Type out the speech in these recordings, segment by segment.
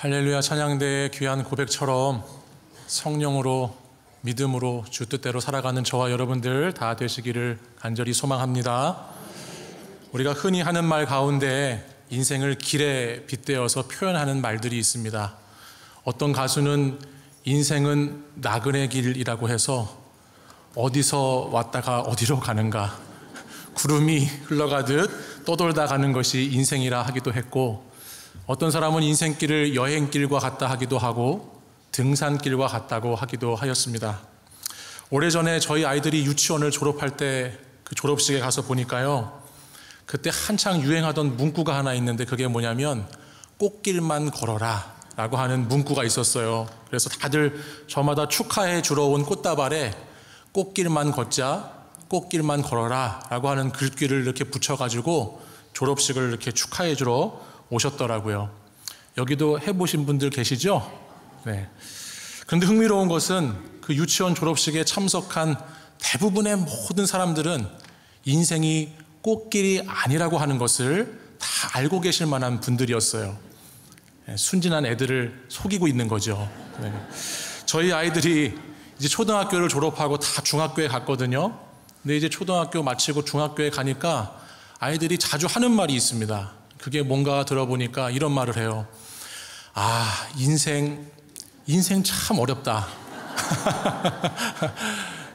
할렐루야 찬양대의 귀한 고백처럼 성령으로 믿음으로 주 뜻대로 살아가는 저와 여러분들 다 되시기를 간절히 소망합니다. 우리가 흔히 하는 말 가운데 인생을 길에 빗대어서 표현하는 말들이 있습니다. 어떤 가수는 인생은 나그네 길이라고 해서 어디서 왔다가 어디로 가는가, 구름이 흘러가듯 떠돌다 가는 것이 인생이라 하기도 했고, 어떤 사람은 인생길을 여행길과 같다 하기도 하고 등산길과 같다고 하기도 하였습니다. 오래전에 저희 아이들이 유치원을 졸업할 때 그 졸업식에 가서 보니까요, 그때 한창 유행하던 문구가 하나 있는데 그게 뭐냐면 꽃길만 걸어라 라고 하는 문구가 있었어요. 그래서 다들 저마다 축하해 주러 온 꽃다발에 꽃길만 걷자, 꽃길만 걸어라 라고 하는 글귀를 이렇게 붙여가지고 졸업식을 이렇게 축하해 주러 오셨더라고요. 여기도 해보신 분들 계시죠? 네. 그런데 흥미로운 것은 그 유치원 졸업식에 참석한 대부분의 모든 사람들은 인생이 꽃길이 아니라고 하는 것을 다 알고 계실 만한 분들이었어요. 네, 순진한 애들을 속이고 있는 거죠. 네. 저희 아이들이 이제 초등학교를 졸업하고 다 중학교에 갔거든요. 근데 이제 초등학교 마치고 중학교에 가니까 아이들이 자주 하는 말이 있습니다. 그게 뭔가 들어보니까 이런 말을 해요. 아, 인생 참 어렵다.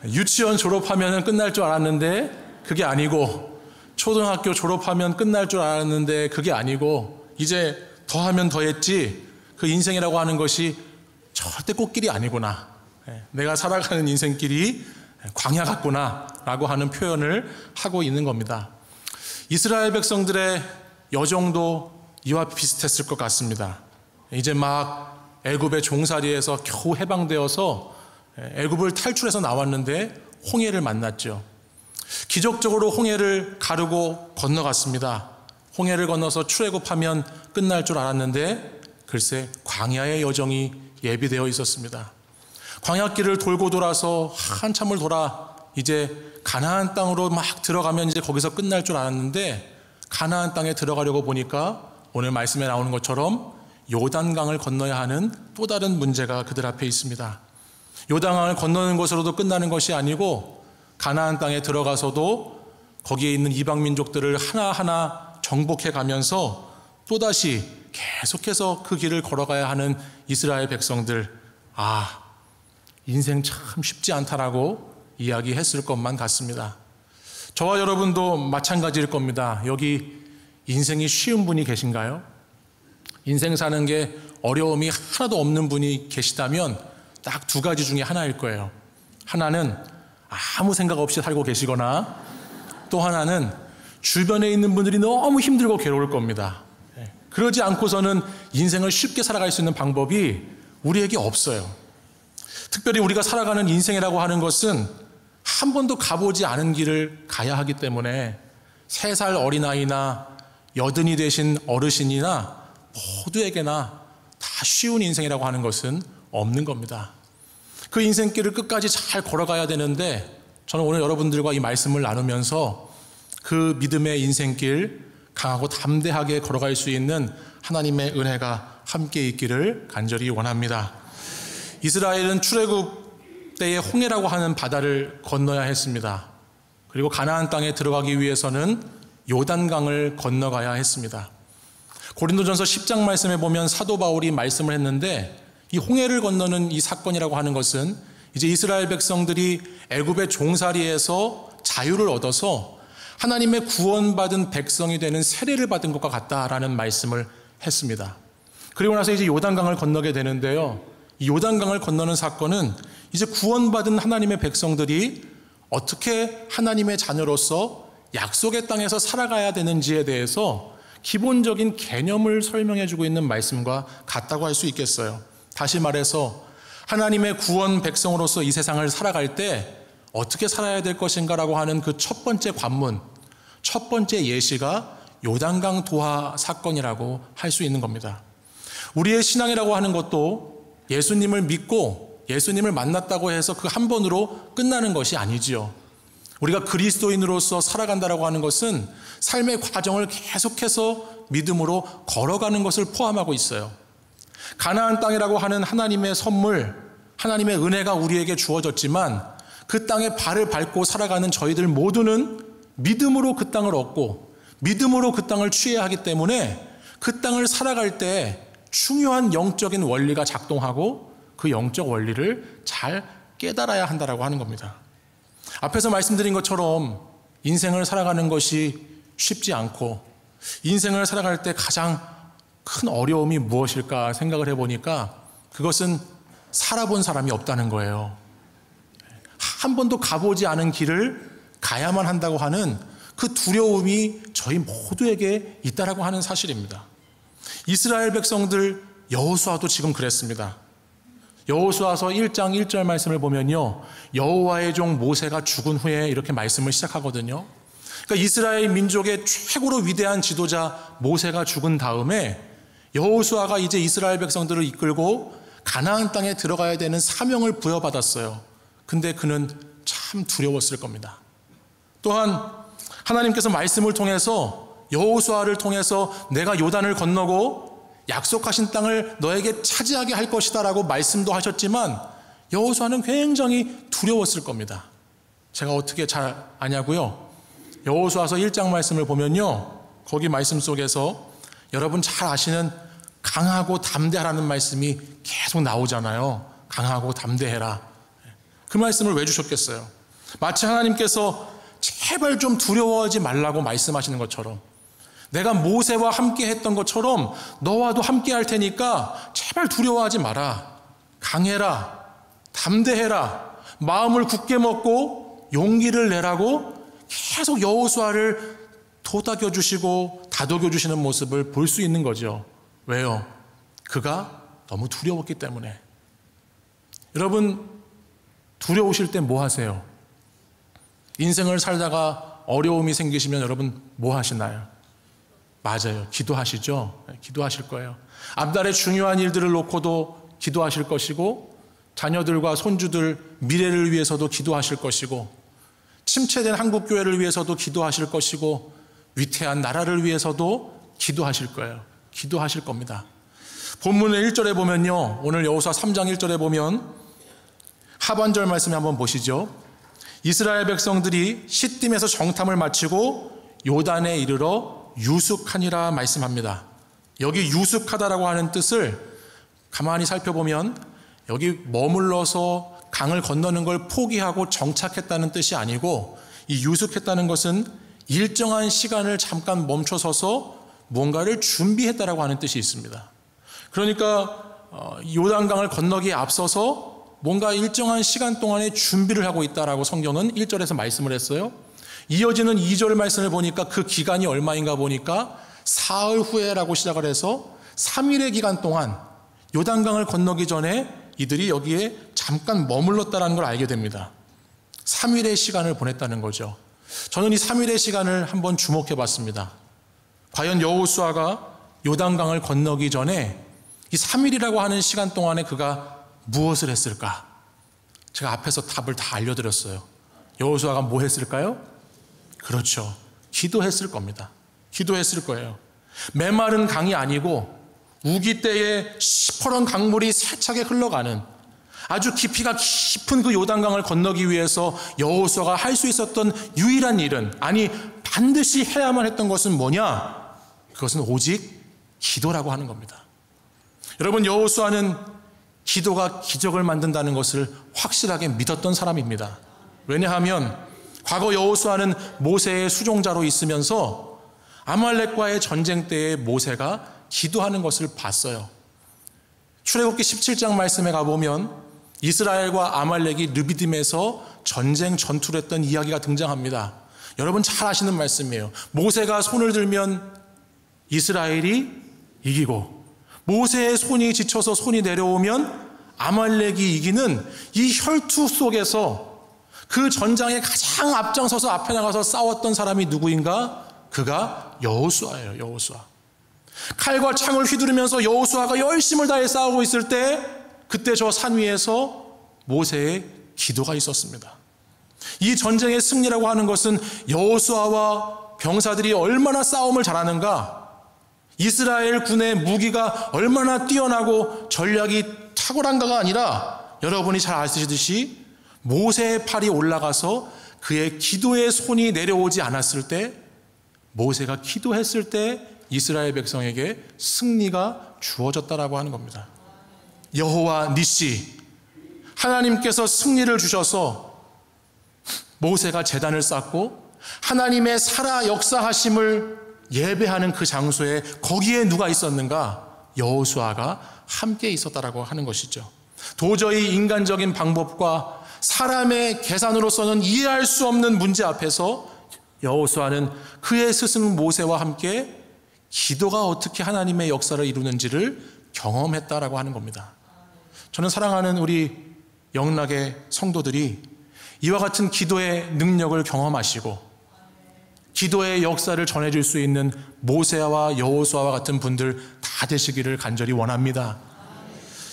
유치원 졸업하면 끝날 줄 알았는데 그게 아니고, 초등학교 졸업하면 끝날 줄 알았는데 그게 아니고, 이제 더하면 더했지 그 인생이라고 하는 것이 절대 꽃길이 아니구나. 내가 살아가는 인생길이 광야 같구나 라고 하는 표현을 하고 있는 겁니다. 이스라엘 백성들의 여정도 이와 비슷했을 것 같습니다. 이제 막 애굽의 종살이에서 겨우 해방되어서 애굽을 탈출해서 나왔는데 홍해를 만났죠. 기적적으로 홍해를 가르고 건너갔습니다. 홍해를 건너서 출애굽하면 끝날 줄 알았는데 글쎄 광야의 여정이 예비되어 있었습니다. 광야길을 돌고 돌아서 한참을 돌아 이제 가나안 땅으로 막 들어가면 이제 거기서 끝날 줄 알았는데, 가나안 땅에 들어가려고 보니까 오늘 말씀에 나오는 것처럼 요단강을 건너야 하는 또 다른 문제가 그들 앞에 있습니다. 요단강을 건너는 것으로도 끝나는 것이 아니고, 가나안 땅에 들어가서도 거기에 있는 이방 민족들을 하나하나 정복해 가면서 또다시 계속해서 그 길을 걸어가야 하는 이스라엘 백성들, 아, 인생 참 쉽지 않다라고 이야기했을 것만 같습니다. 저와 여러분도 마찬가지일 겁니다. 여기 인생이 쉬운 분이 계신가요? 인생 사는 게 어려움이 하나도 없는 분이 계시다면 딱 두 가지 중에 하나일 거예요. 하나는 아무 생각 없이 살고 계시거나, 또 하나는 주변에 있는 분들이 너무 힘들고 괴로울 겁니다. 그러지 않고서는 인생을 쉽게 살아갈 수 있는 방법이 우리에게 없어요. 특별히 우리가 살아가는 인생이라고 하는 것은 한 번도 가보지 않은 길을 가야 하기 때문에 3살 어린아이나 여든이 되신 어르신이나 모두에게나 다 쉬운 인생이라고 하는 것은 없는 겁니다. 그 인생길을 끝까지 잘 걸어가야 되는데, 저는 오늘 여러분들과 이 말씀을 나누면서 그 믿음의 인생길 강하고 담대하게 걸어갈 수 있는 하나님의 은혜가 함께 있기를 간절히 원합니다. 이스라엘은 출애굽 때에 홍해라고 하는 바다를 건너야 했습니다. 그리고 가나안 땅에 들어가기 위해서는 요단강을 건너가야 했습니다. 고린도전서 10장 말씀에 보면 사도 바울이 말씀을 했는데, 이 홍해를 건너는 이 사건이라고 하는 것은 이제 이스라엘 백성들이 애굽의 종살이에서 자유를 얻어서 하나님의 구원받은 백성이 되는 세례를 받은 것과 같다라는 말씀을 했습니다. 그리고 나서 이제 요단강을 건너게 되는데요, 이 요단강을 건너는 사건은 이제 구원받은 하나님의 백성들이 어떻게 하나님의 자녀로서 약속의 땅에서 살아가야 되는지에 대해서 기본적인 개념을 설명해 주고 있는 말씀과 같다고 할 수 있겠어요. 다시 말해서 하나님의 구원 백성으로서 이 세상을 살아갈 때 어떻게 살아야 될 것인가라고 하는 그 첫 번째 관문, 첫 번째 예시가 요단강 도하 사건이라고 할 수 있는 겁니다. 우리의 신앙이라고 하는 것도 예수님을 믿고 예수님을 만났다고 해서 그 한 번으로 끝나는 것이 아니지요. 우리가 그리스도인으로서 살아간다라고 하는 것은 삶의 과정을 계속해서 믿음으로 걸어가는 것을 포함하고 있어요. 가나안 땅이라고 하는 하나님의 선물, 하나님의 은혜가 우리에게 주어졌지만 그 땅에 발을 밟고 살아가는 저희들 모두는 믿음으로 그 땅을 얻고 믿음으로 그 땅을 취해야 하기 때문에 그 땅을 살아갈 때 중요한 영적인 원리가 작동하고 그 영적 원리를 잘 깨달아야 한다라고 하는 겁니다. 앞에서 말씀드린 것처럼 인생을 살아가는 것이 쉽지 않고 인생을 살아갈 때 가장 큰 어려움이 무엇일까 생각을 해보니까 그것은 살아본 사람이 없다는 거예요. 한 번도 가보지 않은 길을 가야만 한다고 하는 그 두려움이 저희 모두에게 있다라고 하는 사실입니다. 이스라엘 백성들 여호수아도 지금 그랬습니다. 여호수아서 1장 1절 말씀을 보면요, 여호와의 종 모세가 죽은 후에 이렇게 말씀을 시작하거든요. 그러니까 이스라엘 민족의 최고로 위대한 지도자 모세가 죽은 다음에 여호수아가 이제 이스라엘 백성들을 이끌고 가나안 땅에 들어가야 되는 사명을 부여받았어요. 근데 그는 참 두려웠을 겁니다. 또한 하나님께서 말씀을 통해서 여호수아를 통해서 내가 요단을 건너고 약속하신 땅을 너에게 차지하게 할 것이다 라고 말씀도 하셨지만 여호수아는 굉장히 두려웠을 겁니다. 제가 어떻게 잘 아냐고요? 여호수아서 1장 말씀을 보면요, 거기 말씀 속에서 여러분 잘 아시는 강하고 담대하라는 말씀이 계속 나오잖아요. 강하고 담대해라. 그 말씀을 왜 주셨겠어요? 마치 하나님께서 제발 좀 두려워하지 말라고 말씀하시는 것처럼, 내가 모세와 함께 했던 것처럼 너와도 함께 할 테니까 제발 두려워하지 마라. 강해라. 담대해라. 마음을 굳게 먹고 용기를 내라고 계속 여호수아를 도닥여 주시고 다독여 주시는 모습을 볼 수 있는 거죠. 왜요? 그가 너무 두려웠기 때문에. 여러분, 두려우실 때 뭐 하세요? 인생을 살다가 어려움이 생기시면 여러분 뭐 하시나요? 맞아요. 기도하시죠. 기도하실 거예요. 앞날의 중요한 일들을 놓고도 기도하실 것이고, 자녀들과 손주들 미래를 위해서도 기도하실 것이고, 침체된 한국교회를 위해서도 기도하실 것이고, 위태한 나라를 위해서도 기도하실 거예요. 기도하실 겁니다. 본문의 1절에 보면요, 오늘 여호수아 3장 1절에 보면 하반절 말씀 한번 보시죠. 이스라엘 백성들이 시딤에서 정탐을 마치고 요단에 이르러 유숙하니라 말씀합니다. 여기 유숙하다라고 하는 뜻을 가만히 살펴보면 여기 머물러서 강을 건너는 걸 포기하고 정착했다는 뜻이 아니고, 이 유숙했다는 것은 일정한 시간을 잠깐 멈춰서서 뭔가를 준비했다라고 하는 뜻이 있습니다. 그러니까 요단강을 건너기에 앞서서 뭔가 일정한 시간 동안에 준비를 하고 있다라고 성경은 1절에서 말씀을 했어요. 이어지는 2절 말씀을 보니까 그 기간이 얼마인가 보니까 사흘 후에라고 시작을 해서 3일의 기간 동안 요단강을 건너기 전에 이들이 여기에 잠깐 머물렀다는 걸 알게 됩니다. 3일의 시간을 보냈다는 거죠. 저는 이 3일의 시간을 한번 주목해 봤습니다. 과연 여호수아가 요단강을 건너기 전에 이 3일이라고 하는 시간 동안에 그가 무엇을 했을까? 제가 앞에서 답을 다 알려드렸어요. 여호수아가 뭐 했을까요? 그렇죠. 기도했을 겁니다. 기도했을 거예요. 메마른 강이 아니고 우기 때에 시퍼런 강물이 세차게 흘러가는 아주 깊이가 깊은 그 요단강을 건너기 위해서 여호수아가 할 수 있었던 유일한 일은, 아니 반드시 해야만 했던 것은 뭐냐? 그것은 오직 기도라고 하는 겁니다. 여러분, 여호수아는 기도가 기적을 만든다는 것을 확실하게 믿었던 사람입니다. 왜냐하면 과거 여호수아는 모세의 수종자로 있으면서 아말렉과의 전쟁 때에 모세가 기도하는 것을 봤어요. 출애굽기 17장 말씀에 가보면 이스라엘과 아말렉이 르비딤에서 전투를 했던 이야기가 등장합니다. 여러분 잘 아시는 말씀이에요. 모세가 손을 들면 이스라엘이 이기고, 모세의 손이 지쳐서 손이 내려오면 아말렉이 이기는 이 혈투 속에서 그 전장에 가장 앞장서서 앞에 나가서 싸웠던 사람이 누구인가? 그가 여호수아예요. 여호수아. 칼과 창을 휘두르면서 여호수아가 열심을 다해 싸우고 있을 때, 그때 저 산 위에서 모세의 기도가 있었습니다. 이 전쟁의 승리라고 하는 것은 여호수아와 병사들이 얼마나 싸움을 잘하는가, 이스라엘 군의 무기가 얼마나 뛰어나고 전략이 탁월한가가 아니라 여러분이 잘 아시듯이 모세의 팔이 올라가서 그의 기도의 손이 내려오지 않았을 때, 모세가 기도했을 때 이스라엘 백성에게 승리가 주어졌다라고 하는 겁니다. 여호와 니시, 하나님께서 승리를 주셔서 모세가 제단을 쌓고 하나님의 살아 역사하심을 예배하는 그 장소에 거기에 누가 있었는가? 여호수아가 함께 있었다라고 하는 것이죠. 도저히 인간적인 방법과 사람의 계산으로서는 이해할 수 없는 문제 앞에서 여호수아는 그의 스승 모세와 함께 기도가 어떻게 하나님의 역사를 이루는지를 경험했다라고 하는 겁니다. 저는 사랑하는 우리 영락의 성도들이 이와 같은 기도의 능력을 경험하시고 기도의 역사를 전해줄 수 있는 모세와 여호수아와 같은 분들 다 되시기를 간절히 원합니다.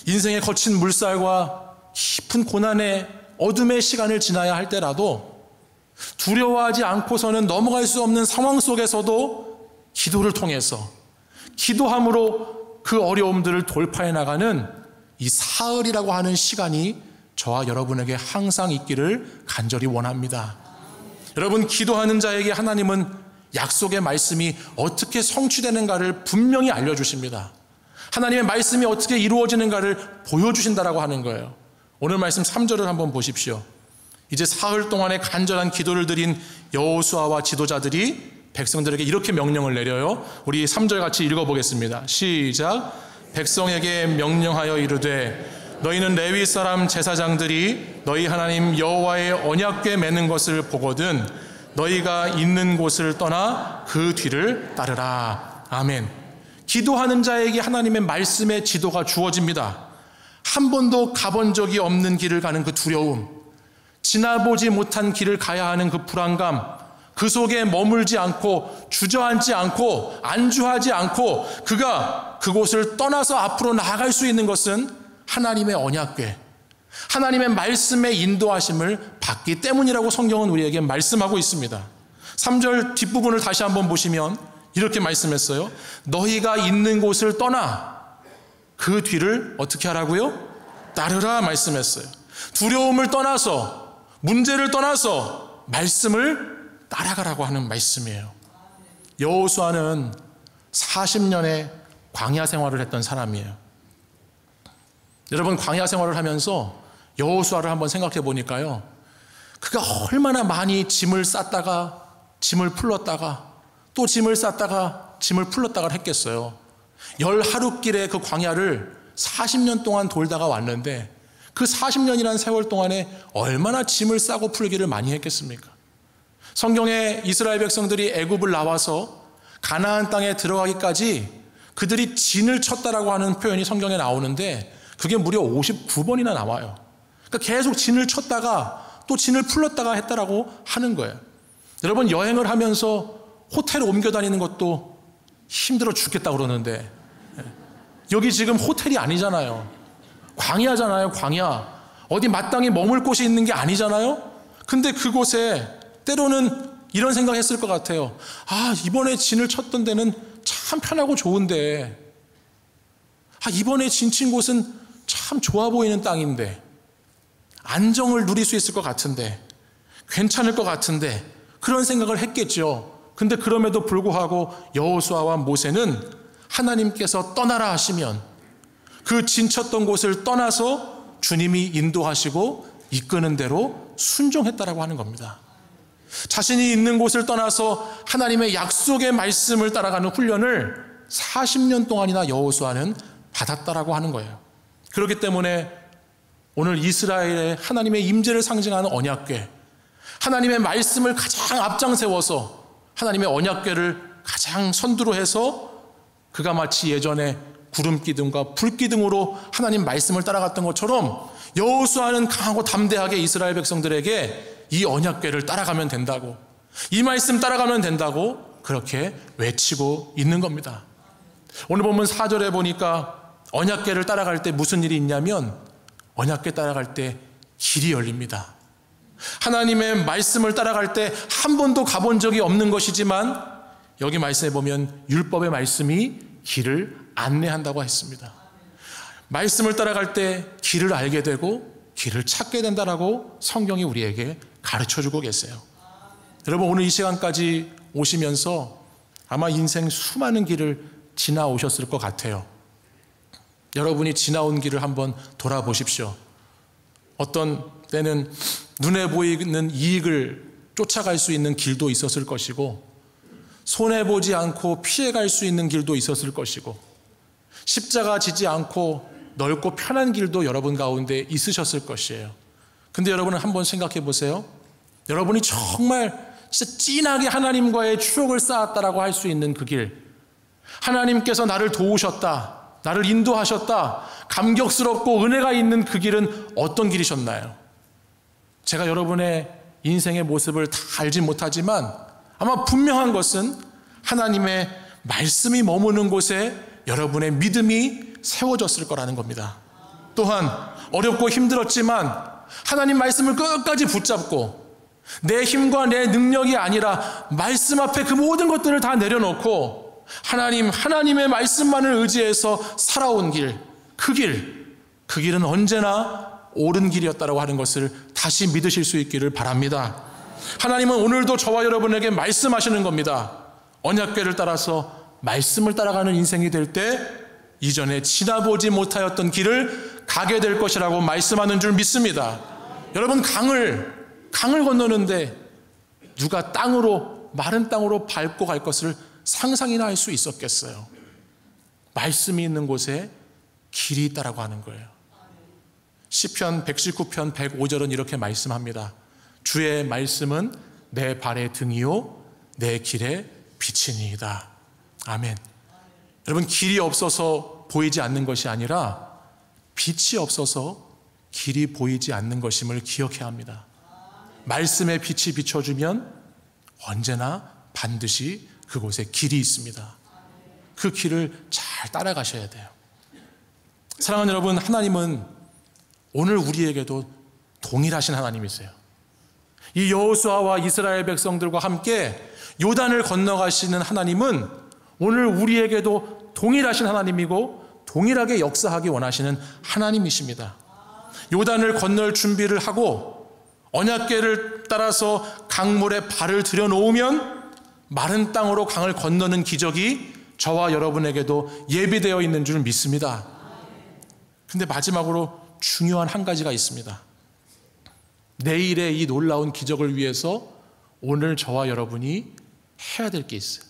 인생의 거친 물살과 깊은 고난의 어둠의 시간을 지나야 할 때라도 두려워하지 않고서는 넘어갈 수 없는 상황 속에서도 기도를 통해서 기도함으로 그 어려움들을 돌파해 나가는 이 사흘이라고 하는 시간이 저와 여러분에게 항상 있기를 간절히 원합니다. 여러분, 기도하는 자에게 하나님은 약속의 말씀이 어떻게 성취되는가를 분명히 알려주십니다. 하나님의 말씀이 어떻게 이루어지는가를 보여주신다라고 하는 거예요. 오늘 말씀 3절을 한번 보십시오. 이제 사흘 동안의 간절한 기도를 드린 여호수아와 지도자들이 백성들에게 이렇게 명령을 내려요. 우리 3절 같이 읽어보겠습니다. 시작. 백성에게 명령하여 이르되 너희는 레위 사람 제사장들이 너희 하나님 여호와의 언약궤 매는 것을 보거든 너희가 있는 곳을 떠나 그 뒤를 따르라. 아멘. 기도하는 자에게 하나님의 말씀의 지도가 주어집니다. 한 번도 가본 적이 없는 길을 가는 그 두려움, 지나보지 못한 길을 가야 하는 그 불안감, 그 속에 머물지 않고 주저앉지 않고 안주하지 않고 그가 그곳을 떠나서 앞으로 나아갈 수 있는 것은 하나님의 언약궤, 하나님의 말씀의 인도하심을 받기 때문이라고 성경은 우리에게 말씀하고 있습니다. 3절 뒷부분을 다시 한번 보시면 이렇게 말씀했어요. 너희가 있는 곳을 떠나 그 뒤를 어떻게 하라고요? 따르라 말씀했어요. 두려움을 떠나서, 문제를 떠나서 말씀을 따라가라고 하는 말씀이에요. 여호수아는 40년의 광야 생활을 했던 사람이에요. 여러분, 광야 생활을 하면서 여호수아를 한번 생각해 보니까요, 그가 얼마나 많이 짐을 쌌다가 짐을 풀렀다가 또 짐을 쌌다가 짐을 풀렀다가 했겠어요. 10하루길의 그 광야를 40년 동안 돌다가 왔는데 그 40년이라는 세월 동안에 얼마나 짐을 싸고 풀기를 많이 했겠습니까? 성경에 이스라엘 백성들이 애굽을 나와서 가나안 땅에 들어가기까지 그들이 진을 쳤다라고 하는 표현이 성경에 나오는데 그게 무려 59번이나 나와요. 그러니까 계속 진을 쳤다가 또 진을 풀렀다가 했다라고 하는 거예요. 여러분, 여행을 하면서 호텔을 옮겨 다니는 것도 힘들어 죽겠다 그러는데 여기 지금 호텔이 아니잖아요. 광야잖아요. 광야. 어디 마땅히 머물 곳이 있는 게 아니잖아요. 근데 그곳에 때로는 이런 생각했을 것 같아요. 아, 이번에 진을 쳤던 데는 참 편하고 좋은데, 아, 이번에 진 친 곳은 참 좋아 보이는 땅인데, 안정을 누릴 수 있을 것 같은데, 괜찮을 것 같은데, 그런 생각을 했겠죠. 근데 그럼에도 불구하고 여호수아와 모세는 하나님께서 떠나라 하시면 그 진쳤던 곳을 떠나서 주님이 인도하시고 이끄는 대로 순종했다라고 하는 겁니다. 자신이 있는 곳을 떠나서 하나님의 약속의 말씀을 따라가는 훈련을 40년 동안이나 여호수아는 받았다라고 하는 거예요. 그렇기 때문에 오늘 이스라엘의 하나님의 임재를 상징하는 언약궤, 하나님의 말씀을 가장 앞장 세워서 하나님의 언약궤를 가장 선두로 해서 그가 마치 예전에 구름기둥과 불기둥으로 하나님 말씀을 따라갔던 것처럼 여호수아는 강하고 담대하게 이스라엘 백성들에게 이 언약궤를 따라가면 된다고, 이 말씀 따라가면 된다고 그렇게 외치고 있는 겁니다. 오늘 보면 4절에 보니까 언약궤를 따라갈 때 무슨 일이 있냐면 언약궤 따라갈 때 길이 열립니다. 하나님의 말씀을 따라갈 때 한 번도 가본 적이 없는 것이지만 여기 말씀해 보면 율법의 말씀이 길을 안내한다고 했습니다. 말씀을 따라갈 때 길을 알게 되고 길을 찾게 된다라고 성경이 우리에게 가르쳐주고 계세요. 여러분, 오늘 이 시간까지 오시면서 아마 인생 수많은 길을 지나오셨을 것 같아요. 여러분이 지나온 길을 한번 돌아보십시오. 어떤 때는 눈에 보이는 이익을 쫓아갈 수 있는 길도 있었을 것이고, 손해보지 않고 피해갈 수 있는 길도 있었을 것이고, 십자가 지지 않고 넓고 편한 길도 여러분 가운데 있으셨을 것이에요. 근데 여러분은 한번 생각해 보세요. 여러분이 정말 진짜 진하게 하나님과의 추억을 쌓았다라고 할 수 있는 그 길, 하나님께서 나를 도우셨다, 나를 인도하셨다, 감격스럽고 은혜가 있는 그 길은 어떤 길이셨나요? 제가 여러분의 인생의 모습을 다 알지 못하지만 아마 분명한 것은 하나님의 말씀이 머무는 곳에 여러분의 믿음이 세워졌을 거라는 겁니다. 또한 어렵고 힘들었지만 하나님 말씀을 끝까지 붙잡고 내 힘과 내 능력이 아니라 말씀 앞에 그 모든 것들을 다 내려놓고 하나님의 말씀만을 의지해서 살아온 길, 그 길은 언제나 옳은 길이었다고 하는 것을 다시 믿으실 수 있기를 바랍니다. 하나님은 오늘도 저와 여러분에게 말씀하시는 겁니다. 언약궤를 따라서 말씀을 따라가는 인생이 될 때 이전에 지나보지 못하였던 길을 가게 될 것이라고 말씀하는 줄 믿습니다. 여러분, 강을 건너는데 누가 마른 땅으로 밟고 갈 것을 상상이나 할 수 있었겠어요? 말씀이 있는 곳에 길이 있다라고 하는 거예요. 시편 119편 105절은 이렇게 말씀합니다. 주의 말씀은 내 발의 등이요 내 길의 빛이니이다. 아멘. 여러분, 길이 없어서 보이지 않는 것이 아니라 빛이 없어서 길이 보이지 않는 것임을 기억해야 합니다. 말씀의 빛이 비춰주면 언제나 반드시 그곳에 길이 있습니다. 그 길을 잘 따라가셔야 돼요. 사랑하는 여러분, 하나님은 오늘 우리에게도 동일하신 하나님이세요. 이 여호수아와 이스라엘 백성들과 함께 요단을 건너가시는 하나님은 오늘 우리에게도 동일하신 하나님이고 동일하게 역사하기 원하시는 하나님이십니다. 요단을 건널 준비를 하고 언약궤를 따라서 강물에 발을 들여놓으면 마른 땅으로 강을 건너는 기적이 저와 여러분에게도 예비되어 있는 줄 믿습니다. 근데 마지막으로 중요한 한 가지가 있습니다. 내일의 이 놀라운 기적을 위해서 오늘 저와 여러분이 해야 될 게 있어요.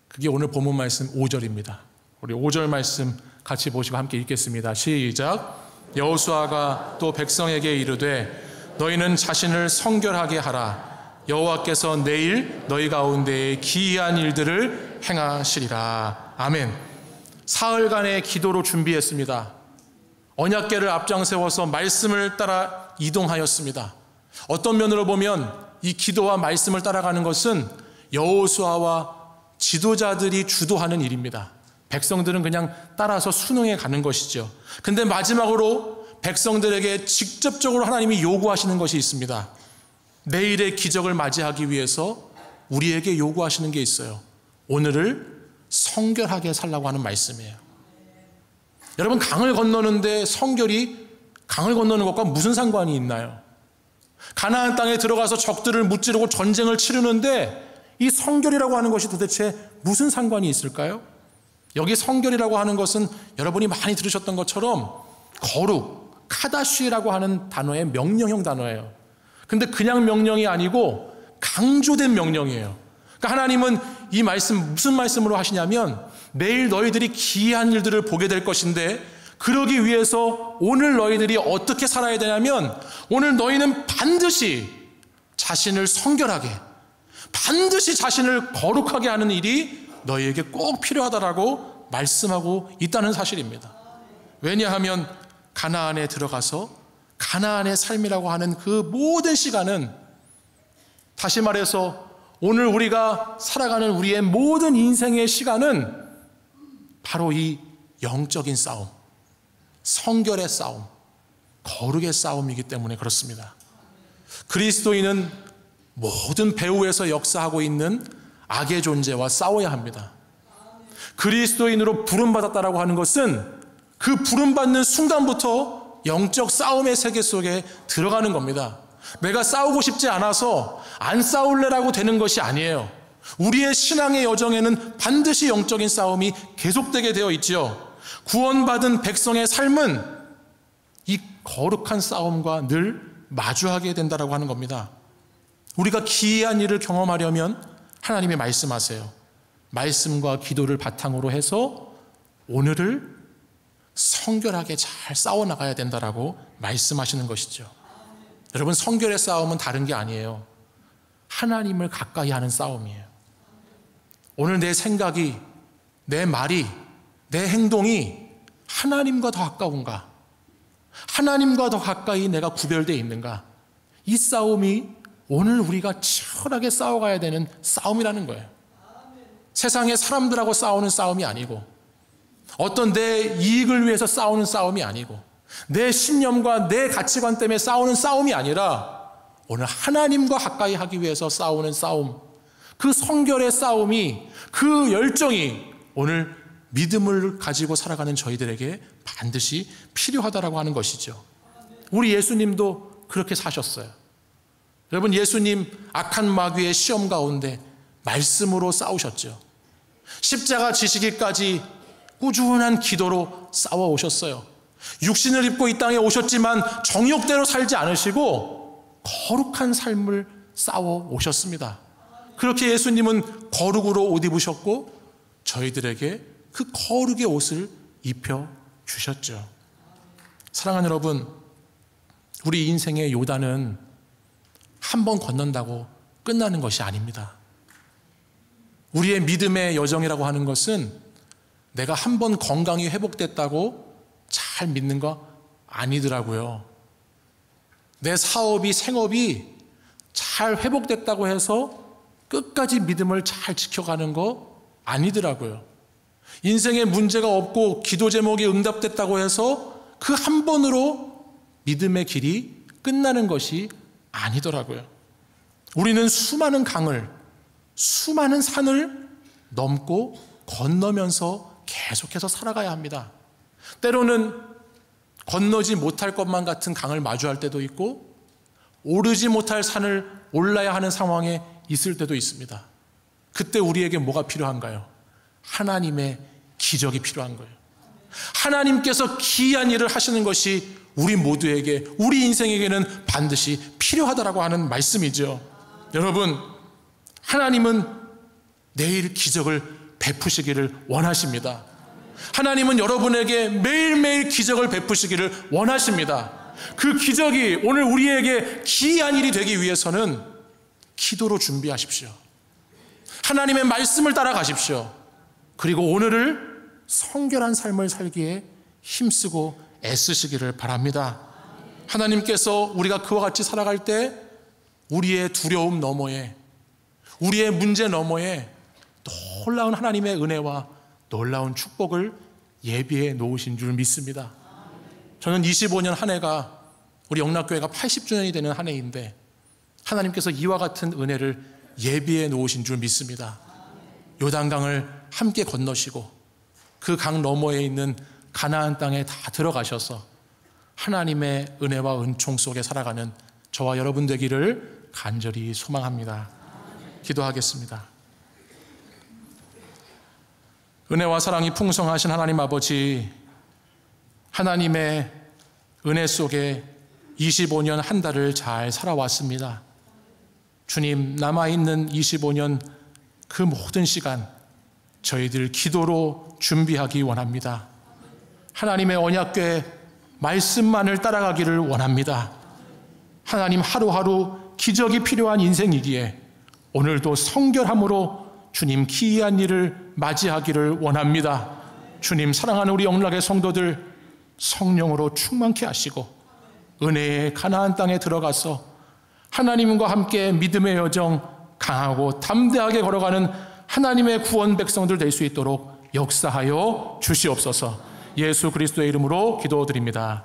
그게 오늘 본문 말씀 5절입니다. 우리 5절 말씀 같이 보시고 함께 읽겠습니다. 시작. 여호수아가 또 백성에게 이르되 너희는 자신을 성결하게 하라. 여호와께서 내일 너희 가운데에 기이한 일들을 행하시리라. 아멘. 사흘간의 기도로 준비했습니다. 언약궤를 앞장 세워서 말씀을 따라 이동하였습니다. 어떤 면으로 보면 이 기도와 말씀을 따라가는 것은 여호수아와 지도자들이 주도하는 일입니다. 백성들은 그냥 따라서 순응해 가는 것이죠. 근데 마지막으로 백성들에게 직접적으로 하나님이 요구하시는 것이 있습니다. 내일의 기적을 맞이하기 위해서 우리에게 요구하시는 게 있어요. 오늘을 성결하게 살라고 하는 말씀이에요. 여러분, 강을 건너는데 강을 건너는 것과 무슨 상관이 있나요? 가나안 땅에 들어가서 적들을 무찌르고 전쟁을 치르는데 이 성결이라고 하는 것이 도대체 무슨 상관이 있을까요? 여기 성결이라고 하는 것은 여러분이 많이 들으셨던 것처럼 거룩, 카다시라고 하는 단어의 명령형 단어예요. 근데 그냥 명령이 아니고 강조된 명령이에요. 그러니까 하나님은 이 말씀 무슨 말씀으로 하시냐면 내일 너희들이 기이한 일들을 보게 될 것인데 그러기 위해서 오늘 너희들이 어떻게 살아야 되냐면 오늘 너희는 반드시 자신을 성결하게, 반드시 자신을 거룩하게 하는 일이 너희에게 꼭 필요하다라고 말씀하고 있다는 사실입니다. 왜냐하면 가나안에 들어가서 가나안의 삶이라고 하는 그 모든 시간은, 다시 말해서 오늘 우리가 살아가는 우리의 모든 인생의 시간은 바로 이 영적인 싸움, 성결의 싸움, 거룩의 싸움이기 때문에 그렇습니다. 그리스도인은 모든 배후에서 역사하고 있는 악의 존재와 싸워야 합니다. 그리스도인으로 부름받았다라고 하는 것은 그 부름받는 순간부터 영적 싸움의 세계 속에 들어가는 겁니다. 내가 싸우고 싶지 않아서 안 싸울래라고 되는 것이 아니에요. 우리의 신앙의 여정에는 반드시 영적인 싸움이 계속되게 되어 있지요. 구원받은 백성의 삶은 이 거룩한 싸움과 늘 마주하게 된다라고 하는 겁니다. 우리가 기이한 일을 경험하려면 하나님이 말씀하세요. 말씀과 기도를 바탕으로 해서 오늘을 성결하게 잘 싸워나가야 된다라고 말씀하시는 것이죠. 여러분, 성결의 싸움은 다른 게 아니에요. 하나님을 가까이 하는 싸움이에요. 오늘 내 생각이, 내 말이, 내 행동이 하나님과 더 가까운가? 하나님과 더 가까이 내가 구별되어 있는가? 이 싸움이 오늘 우리가 치열하게 싸워가야 되는 싸움이라는 거예요. 세상의 사람들하고 싸우는 싸움이 아니고, 어떤 내 이익을 위해서 싸우는 싸움이 아니고, 내 신념과 내 가치관 때문에 싸우는 싸움이 아니라 오늘 하나님과 가까이 하기 위해서 싸우는 싸움, 그 성결의 싸움이, 그 열정이 오늘 믿음을 가지고 살아가는 저희들에게 반드시 필요하다라고 하는 것이죠. 우리 예수님도 그렇게 사셨어요. 여러분, 예수님 악한 마귀의 시험 가운데 말씀으로 싸우셨죠. 십자가 지시기까지 꾸준한 기도로 싸워오셨어요. 육신을 입고 이 땅에 오셨지만 정욕대로 살지 않으시고 거룩한 삶을 싸워오셨습니다. 그렇게 예수님은 거룩으로 옷 입으셨고 저희들에게 그 거룩의 옷을 입혀주셨죠. 사랑하는 여러분, 우리 인생의 요단은 한 번 건넌다고 끝나는 것이 아닙니다. 우리의 믿음의 여정이라고 하는 것은 내가 한 번 건강이 회복됐다고 잘 믿는 거 아니더라고요. 내 사업이, 생업이 잘 회복됐다고 해서 끝까지 믿음을 잘 지켜가는 거 아니더라고요. 인생에 문제가 없고 기도 제목이 응답됐다고 해서 그 한 번으로 믿음의 길이 끝나는 것이 아니더라고요. 우리는 수많은 강을, 수많은 산을 넘고 건너면서 계속해서 살아가야 합니다. 때로는 건너지 못할 것만 같은 강을 마주할 때도 있고 오르지 못할 산을 올라야 하는 상황에 있을 때도 있습니다. 그때 우리에게 뭐가 필요한가요? 하나님의 기적이 필요한 거예요. 하나님께서 기이한 일을 하시는 것이 우리 모두에게, 우리 인생에게는 반드시 필요하다라고 하는 말씀이죠. 여러분, 하나님은 내일 기적을 베푸시기를 원하십니다. 하나님은 여러분에게 매일매일 기적을 베푸시기를 원하십니다. 그 기적이 오늘 우리에게 기이한 일이 되기 위해서는 기도로 준비하십시오. 하나님의 말씀을 따라가십시오. 그리고 오늘을 성결한 삶을 살기에 힘쓰고 애쓰시기를 바랍니다. 하나님께서 우리가 그와 같이 살아갈 때 우리의 두려움 너머에, 우리의 문제 너머에 놀라운 하나님의 은혜와 놀라운 축복을 예비해 놓으신 줄 믿습니다. 저는 25년 한 해가 우리 영락교회가 80주년이 되는 한 해인데 하나님께서 이와 같은 은혜를 예비해 놓으신 줄 믿습니다. 요단강을 함께 건너시고 그 강 너머에 있는 가나안 땅에 다 들어가셔서 하나님의 은혜와 은총 속에 살아가는 저와 여러분 되기를 간절히 소망합니다. 기도하겠습니다. 은혜와 사랑이 풍성하신 하나님 아버지, 하나님의 은혜 속에 25년 한 달을 잘 살아왔습니다. 주님, 남아있는 25년 그 모든 시간 저희들 기도로 준비하기 원합니다. 하나님의 언약궤 말씀만을 따라가기를 원합니다. 하나님, 하루하루 기적이 필요한 인생이기에 오늘도 성결함으로 주님 기이한 일을 맞이하기를 원합니다. 주님, 사랑하는 우리 영락의 성도들 성령으로 충만케 하시고 은혜의 가나안 땅에 들어가서 하나님과 함께 믿음의 여정 강하고 담대하게 걸어가는 하나님의 구원 백성들 될 수 있도록 역사하여 주시옵소서. 예수 그리스도의 이름으로 기도드립니다.